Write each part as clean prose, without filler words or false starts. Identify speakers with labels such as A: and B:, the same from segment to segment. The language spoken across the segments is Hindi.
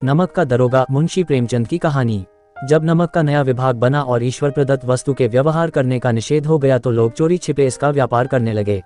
A: नमक का दरोगा मुंशी प्रेमचंद की कहानी। जब नमक का नया विभाग बना और ईश्वर प्रदत्त वस्तु के व्यवहार करने का निषेध हो गया तो लोग चोरी छिपे इसका व्यापार करने लगे।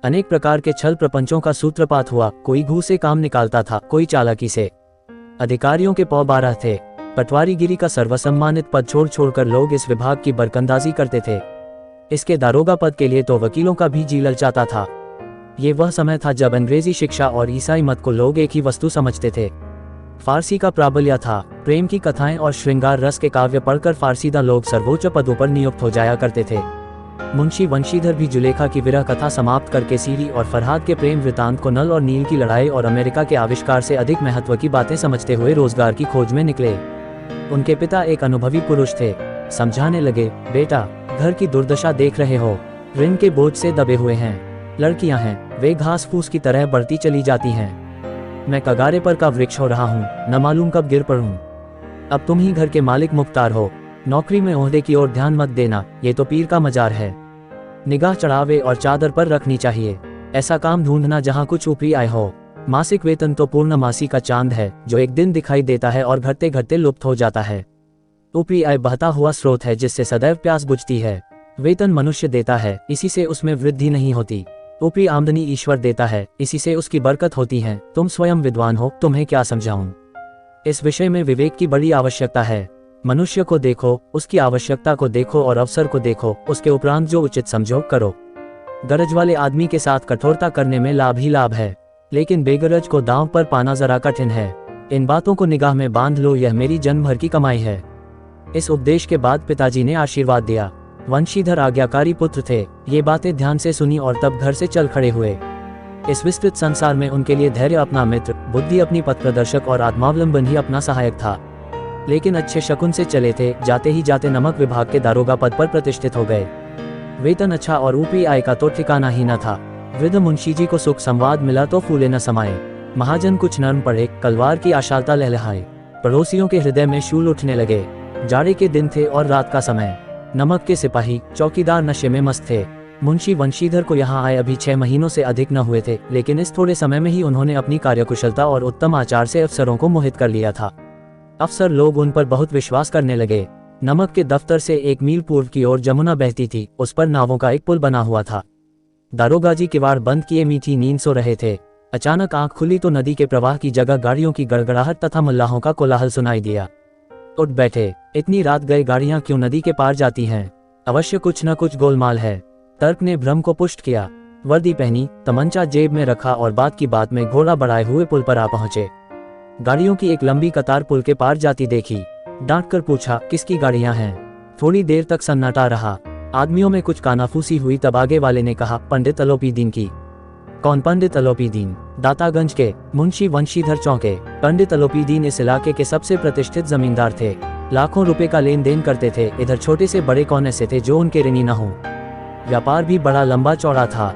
A: अनेक प्रकार के छल प्रपंचों का सूत्रपात हुआ। कोई घूस से काम निकालता था, कोई चालाकी से। अधिकारियों के पौ 12 थे। पटवारीगिरी का सर्वसम्मानित पद छोड़ छोड़कर लोग इस विभाग की बरकंदाजी करते थे। इसके दारोगा पद के लिए तो वकीलों का भी जी ललचाता था। ये वह समय था जब अंग्रेजी शिक्षा और ईसाई मत को लोग एक ही वस्तु समझते थे। फारसी का प्राबल्य था। प्रेम की कथाएं और श्रृंगार रस के काव्य पढ़कर फारसीदा लोग सर्वोच्च पदों पर नियुक्त हो जाया करते थे। मुंशी वंशीधर भी जुलेखा की विरह कथा समाप्त करके सीरी और फरहाद के प्रेम वृतांत को नल और नील की लड़ाई और अमेरिका के आविष्कार से अधिक महत्व की बातें समझते हुए रोजगार की खोज में निकले। उनके पिता एक अनुभवी पुरुष थे। समझाने लगे, बेटा घर की दुर्दशा देख रहे हो, ऋण के बोझ से दबे हुए हैं। लड़कियां हैं, वे घास फूस की तरह बढ़ती चली जाती हैं। मैं कगारे पर का वृक्ष हो रहा हूँ, न मालूम कब गिर पड़ूं। अब तुम ही घर के मालिक मुख्तार हो। नौकरी में ओहदे की ओर ध्यान मत देना, ये तो पीर का मजार है। निगाह चढ़ावे और चादर पर रखनी चाहिए। ऐसा काम ढूंढना जहाँ कुछ ऊपरी आय हो। मासिक वेतन तो पूर्णमासी का चांद है जो एक दिन दिखाई देता है और घटते घटते लुप्त हो जाता है। ऊपरी आय बहता हुआ स्रोत है जिससे सदैव प्यास बुझती है। वेतन मनुष्य देता है, इसी से उसमें वृद्धि नहीं होती। ऊपरी आमदनी ईश्वर देता है, इसी से उसकी बरकत होती है। तुम स्वयं विद्वान हो, तुम्हें क्या समझाऊं। इस विषय में विवेक की बड़ी आवश्यकता है। मनुष्य को देखो, उसकी आवश्यकता को देखो और अवसर को देखो, उसके उपरांत जो उचित समझो करो। गरज वाले आदमी के साथ कठोरता करने में लाभ ही लाभ है, लेकिन बेगरज को दांव पर पाना जरा कठिन है। इन बातों को निगाह में बांध लो, यह मेरी जन्म भर की कमाई है। इस उपदेश के बाद पिताजी ने आशीर्वाद दिया। वंशीधर आज्ञाकारी पुत्र थे। ये बातें ध्यान से सुनी और तब घर से चल खड़े हुए। इस विस्तृत संसार में उनके लिए धैर्य अपना मित्र, बुद्धि अपनी पथ प्रदर्शक और आत्मावलंबन ही अपना सहायक था। लेकिन अच्छे शकुन से चले थे। जाते ही जाते नमक विभाग के दारोगा पद पर प्रतिष्ठित हो गए। वेतन अच्छा और ऊपरी आय का तो ठिकाना ही न था। वृद्ध मुंशी जी को सुख संवाद मिला तो फूले न समाये। महाजन कुछ नर्म पड़े, कलवार की आशालता लहलहाए। पड़ोसियों के हृदय में शूल उठने लगे। जाड़े के दिन थे और रात का समय। नमक के सिपाही चौकीदार नशे में मस्त थे। मुंशी वंशीधर को यहाँ आए अभी 6 महीनों से अधिक न हुए थे, लेकिन इस थोड़े समय में ही उन्होंने अपनी कार्यकुशलता और उत्तम आचार से अफसरों को मोहित कर लिया था। अफसर लोग उन पर बहुत विश्वास करने लगे। नमक के दफ्तर से 1 मील पूर्व की ओर जमुना बहती थी। उस पर नावों का एक पुल बना हुआ था। दारोगा जी किवाड़ बंद किए मीठी नींद सो रहे थे। अचानक आंख खुली तो नदी के प्रवाह की जगह गाड़ियों की गड़गड़ाहट तथा मल्लाहों का कोलाहल सुनाई दिया। उठ बैठे, इतनी रात गए गाड़ियां क्यों नदी के पार जाती हैं? अवश्य कुछ न कुछ गोलमाल है। तर्क ने भ्रम को पुष्ट किया। वर्दी पहनी, तमंचा जेब में रखा और बात की बात में घोड़ा बढ़ाए हुए पुल पर आ पहुंचे। गाड़ियों की एक लंबी कतार पुल के पार जाती देखी। डांट कर पूछा, किसकी गाड़ियां हैं? थोड़ी देर तक सन्नाटा रहा। आदमियों में कुछ कानाफूसी हुई, तब आगे वाले ने कहा, पंडित अलोपीदीन की। कौन पंडित अलोपीदीन? दातागंज के। मुंशी वंशीधर चौंके। पंडित अलोपीदीन इस इलाके के सबसे प्रतिष्ठित जमींदार थे। लाखों रुपए का लेन देन करते थे। इधर छोटे से बड़े कौन ऐसे थे जो उनके ऋणी न हो। व्यापार भी बड़ा लंबा चौड़ा था।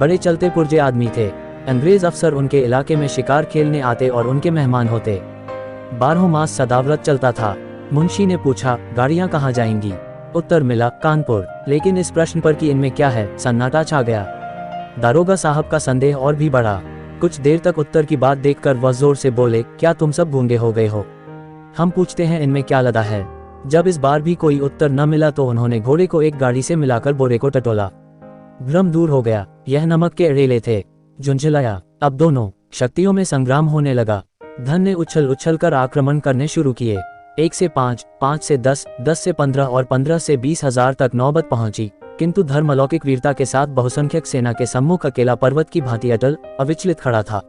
A: बड़े चलते पुर्जे आदमी थे। अंग्रेज अफसर उनके इलाके में शिकार खेलने आते और उनके मेहमान होते। 12 मास सदाव्रत चलता था। मुंशी ने पूछा, गाड़ियां कहाँ जाएंगी? उत्तर मिला, कानपुर। लेकिन इस प्रश्न पर कि इनमें क्या है, सन्नाटा छा गया। दारोगा साहब का संदेह और भी बढ़ा। कुछ देर तक उत्तर की बात देखकर वह जोर से बोले, क्या तुम सब गूंगे हो गए हो? हम पूछते हैं इनमें क्या लदा है। जब इस बार भी कोई उत्तर न मिला तो उन्होंने घोड़े को एक गाड़ी से मिलाकर बोरे को टटोला। भ्रम दूर हो गया। यह नमक के अड़ेले थे। झुंझलाया। अब दोनों शक्तियों में संग्राम होने लगा। धन ने उछल उछल कर आक्रमण करने शुरू किए। 1 से 5, 5 से 10, 10 से 15 और 15 से 20 हजार तक नौबत पहुंची। किंतु धर्म अलौकिक वीरता के साथ बहुसंख्यक सेना के सम्मुख अकेला पर्वत की भांति अटल अविचलित खड़ा था।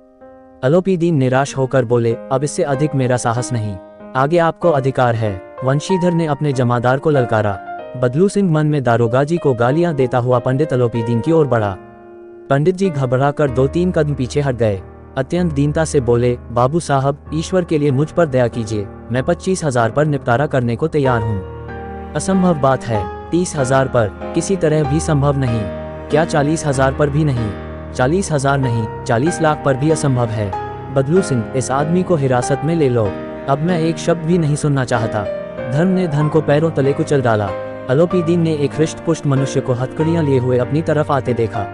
A: अलोपीदीन निराश होकर बोले, अब इससे अधिक मेरा साहस नहीं। आगे आपको अधिकार है। वंशीधर ने अपने जमादार को ललकारा। बदलू सिंह मन में दारोगा जी को गालियां देता हुआ पंडित अलोपीदीन की ओर बढ़ा। पंडित जी घबराकर 2-3 कदम पीछे हट गए। अत्यंत दीनता से बोले, बाबू साहब, ईश्वर के लिए मुझ पर दया कीजिए। मैं 25,000 पर निपटारा करने को तैयार हूँ। असंभव बात है। 30,000 पर किसी तरह भी संभव नहीं। क्या 40,000 पर भी नहीं? 40,000 नहीं, 40 लाख पर भी असंभव है। बदलू सिंह, इस आदमी को हिरासत में ले लो। अब मैं एक शब्द भी नहीं सुनना चाहता। धर्म ने धन को पैरों तले कुचल डाला। अलोपीदीन ने एक हृष्ट पुष्ट मनुष्य को हथकड़ियां लिए हुए अपनी तरफ आते देखा।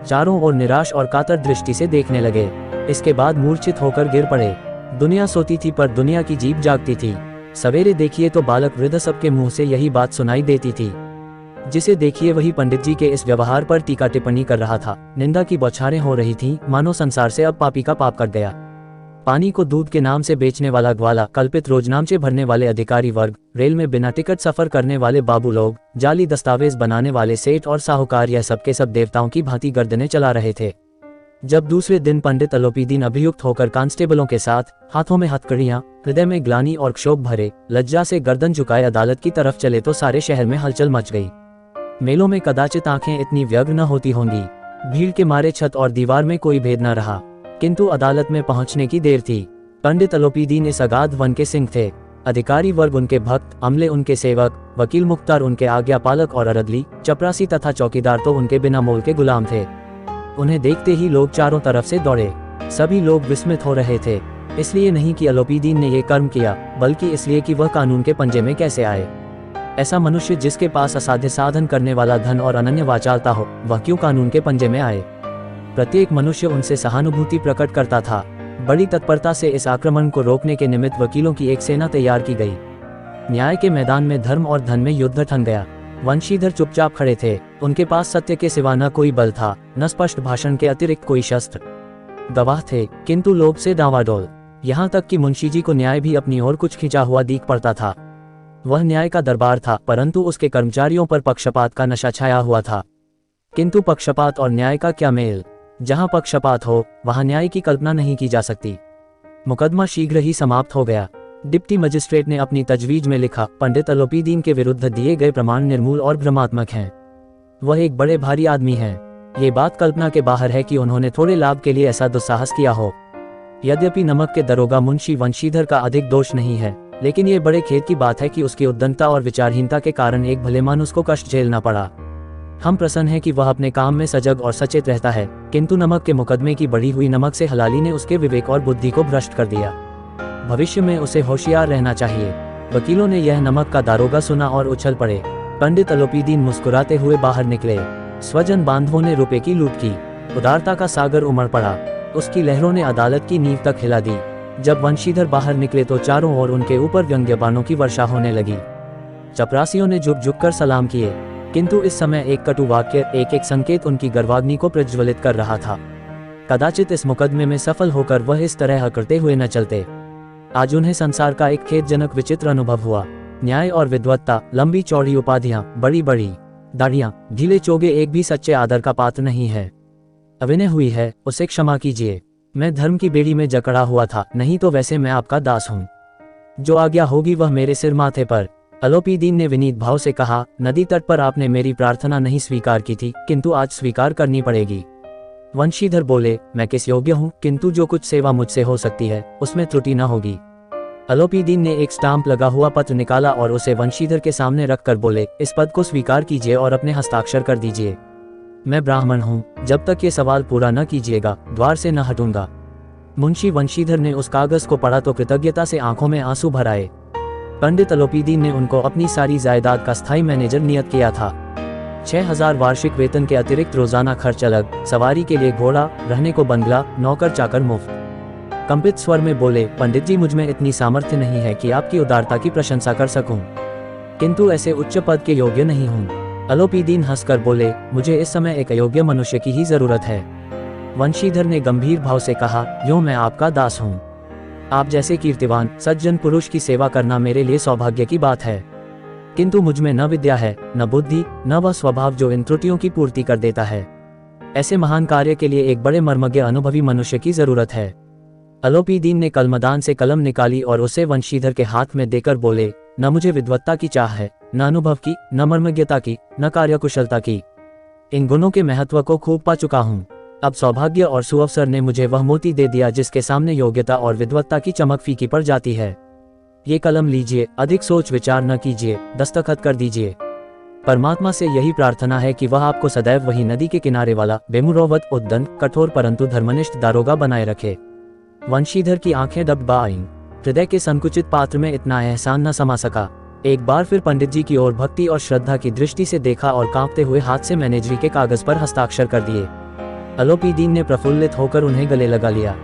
A: चारों ओर निराश और कातर दृष्टि से देखने लगे। इसके बाद मूर्छित होकर गिर पड़े। दुनिया सोती थी पर दुनिया की जीभ जागती थी। सवेरे देखिए तो बालक वृद्ध सबके मुंह से यही बात सुनाई देती थी। जिसे देखिए वही पंडित जी के इस व्यवहार पर टीका टिप्पणी कर रहा था। निंदा की बौछारें हो रही थीं, मानो संसार से अब पापी का पाप कट गया। पानी को दूध के नाम से बेचने वाला ग्वाला, कल्पित रोजनामचे भरने वाले अधिकारी वर्ग, रेल में बिना टिकट सफर करने वाले बाबू लोग, जाली दस्तावेज बनाने वाले सेठ और साहूकार, यह सब के सब देवताओं की भांति गर्दनें चला रहे थे। जब दूसरे दिन पंडित अलोपीदीन अभियुक्त होकर कांस्टेबलों के साथ, हाथों में हथकड़ियां, हृदय में ग्लानि और क्षोभ भरे, लज्जा से गर्दन झुकाए अदालत की तरफ चले तो सारे शहर में हलचल मच गई। मेलों में कदाचित आंखें इतनी व्यग्र न होती होंगी। भीड़ के मारे छत और दीवार में कोई भेद न रहा, किंतु अदालत में पहुंचने की देर थी। पंडित अलोपीदीन इस अगाध वन के सिंह थे। अधिकारी वर्ग उनके भक्त, अमले उनके सेवक, वकील मुख्तार उनके आज्ञापालक और अरदली, चपरासी तथा चौकीदार तो उनके बिना मोल के गुलाम थे। उन्हें देखते ही लोग चारों तरफ से दौड़े। सभी लोग विस्मित हो रहे थे, इसलिए नहीं कि अलोपीदीन ने ये कर्म किया, बल्कि इसलिए कि वह कानून के पंजे में कैसे आए। ऐसा मनुष्य जिसके पास असाध्य साधन करने वाला धन और अनन्य वाचालता हो, वह क्यों कानून के पंजे में आए। प्रत्येक मनुष्य उनसे सहानुभूति प्रकट करता था। बड़ी तत्परता से इस आक्रमण को रोकने के निमित्त वकीलों की एक सेना तैयार की गई। न्याय के मैदान में धर्म और धन में युद्ध ठन गया। वंशीधर चुपचाप खड़े थे। उनके पास सत्य के सिवा न कोई बल था, न स्पष्ट भाषण के अतिरिक्त कोई शस्त्र। गवाह थे, किंतु लोभ से डांवाडोल। यहाँ तक कि मुंशी जी को न्याय भी अपनी ओर कुछ खिंचा हुआ दिख पड़ता था। वह न्याय का दरबार था, परंतु उसके कर्मचारियों पर पक्षपात का नशा छाया हुआ था। किंतु पक्षपात और न्याय का क्या मेल। जहां पक्षपात हो वहां न्याय की कल्पना नहीं की जा सकती। मुकदमा शीघ्र ही समाप्त हो गया। डिप्टी मजिस्ट्रेट ने अपनी तजवीज में लिखा, पंडित अलोपीदीन के विरुद्ध दिए गए प्रमाण निर्मूल और भ्रमात्मक हैं। वह एक बड़े भारी आदमी हैं। ये बात कल्पना के बाहर है कि उन्होंने थोड़े लाभ के लिए ऐसा दुस्साहस किया हो। यद्यपि नमक के दरोगा मुंशी वंशीधर का अधिक दोष नहीं है, लेकिन ये बड़े खेद की बात है कि उसकी उद्दंडता और विचारहीनता के कारण एक भले मानुस को कष्ट झेलना पड़ा। हम प्रसन्न हैं कि वह अपने काम में सजग और सचेत रहता है, किंतु नमक के मुकदमे की बढ़ी हुई नमक से हलाली ने उसके विवेक और बुद्धि को भ्रष्ट कर दिया। भविष्य में उसे होशियार रहना चाहिए। वकीलों ने यह नमक का दारोगा सुना और उछल पड़े। पंडित अलोपीदीन मुस्कुराते हुए बाहर निकले। स्वजन बांधवों ने रुपए की लूट की। उदारता का सागर उमड़ पड़ा। उसकी लहरों ने अदालत की नींव तक हिला दी। जब वंशीधर बाहर निकले तो चारों ओर उनके ऊपर व्यंग्यबाणों की वर्षा होने लगी। चपरासियों ने झुक झुक कर सलाम किए, किंतु इस समय एक कटु वाक्य, एक एक संकेत उनकी गर्वाग्नि को प्रज्वलित कर रहा था। कदाचित इस मुकदमे में सफल होकर वह इस तरह करते हुए न चलते। आज उन्हें संसार का एक खेदजनक विचित्र अनुभव हुआ। न्याय और विद्वत्ता, लंबी चौड़ी उपाधियां, बड़ी बड़ी दाढ़ियां, ढीले चोगे एक भी सच्चे आदर का पात्र नहीं है। अविनय हुई है, उसे क्षमा कीजिए। मैं धर्म की बेड़ी में जकड़ा हुआ था, नहीं तो वैसे मैं आपका दास हूँ। जो आज्ञा होगी वह मेरे सिर माथे पर। अलोपीदीन ने विनीत भाव से कहा, नदी तट पर आपने मेरी प्रार्थना नहीं स्वीकार की थी, किंतु आज स्वीकार करनी पड़ेगी। वंशीधर बोले, मैं किस योग्य हूँ, किंतु जो कुछ सेवा मुझसे हो सकती है उसमें त्रुटि न होगी। अलोपीदीन ने एक स्टाम्प लगा हुआ पत्र निकाला और उसे वंशीधर के सामने रखकर बोले, इस पद को स्वीकार कीजिए और अपने हस्ताक्षर कर दीजिए। मैं ब्राह्मण हूँ, जब तक ये सवाल पूरा न कीजिएगा द्वार से न हटूंगा। मुंशी वंशीधर ने उस कागज को पढ़ा तो कृतज्ञता से आंखों में आंसू भर आए। पंडित अलोपीदीन ने उनको अपनी सारी जायदाद का स्थायी मैनेजर नियत किया था। 6000 वार्षिक वेतन के अतिरिक्त रोजाना खर्च अलग, सवारी के लिए घोड़ा, रहने को बंगला, नौकर चाकर मुफ्त। कंपित स्वर में बोले, पंडित जी, मुझ में इतनी सामर्थ्य नहीं है कि आपकी उदारता की प्रशंसा कर सकूं, किंतु ऐसे उच्च पद के योग्य नहीं हूं। अलोपीदीन हंसकर बोले, मुझे इस समय एक अयोग्य मनुष्य की ही जरूरत है। वंशीधर ने गंभीर भाव से कहा, यूं मैं आपका दास हूं। आप जैसे कीर्तिवान सज्जन पुरुष की सेवा करना मेरे लिए सौभाग्य की बात है, किंतु मुझ में न विद्या है, न बुद्धि, न वह स्वभाव जो इन त्रुटियों की पूर्ति कर देता है। ऐसे महान कार्य के लिए एक बड़े मर्मज्ञ अनुभवी मनुष्य की जरूरत है। अलोपीदीन ने कलमदान से कलम निकाली और उसे वंशीधर के हाथ में देकर बोले, न मुझे विद्वत्ता की चाह है, न अनुभव की, न मर्मज्ञता की, न कार्यकुशलता की। इन गुणों के महत्व को खूब पा चुका हूँ। अब सौभाग्य और सुअवसर ने मुझे वह मोती दे दिया जिसके सामने योग्यता और विद्वत्ता की चमक फीकी पड़ जाती है। ये कलम लीजिए, अधिक सोच विचार न कीजिए, दस्तखत कर दीजिए। परमात्मा से यही प्रार्थना है कि वह आपको सदैव वही नदी के किनारे वाला बेमुरौवत, उद्दंड, कठोर परंतु धर्मनिष्ठ दारोगा बनाए रखे। वंशीधर की आंखें दबा आईं। हृदय के संकुचित पात्र में इतना एहसान न समा सका। एक बार फिर पंडित जी की ओर भक्ति और श्रद्धा की दृष्टि से देखा और कांपते हुए हाथ से मैनेजरी के कागज पर हस्ताक्षर कर दिए। अलोपीदीन ने प्रफुल्लित होकर उन्हें गले लगा लिया।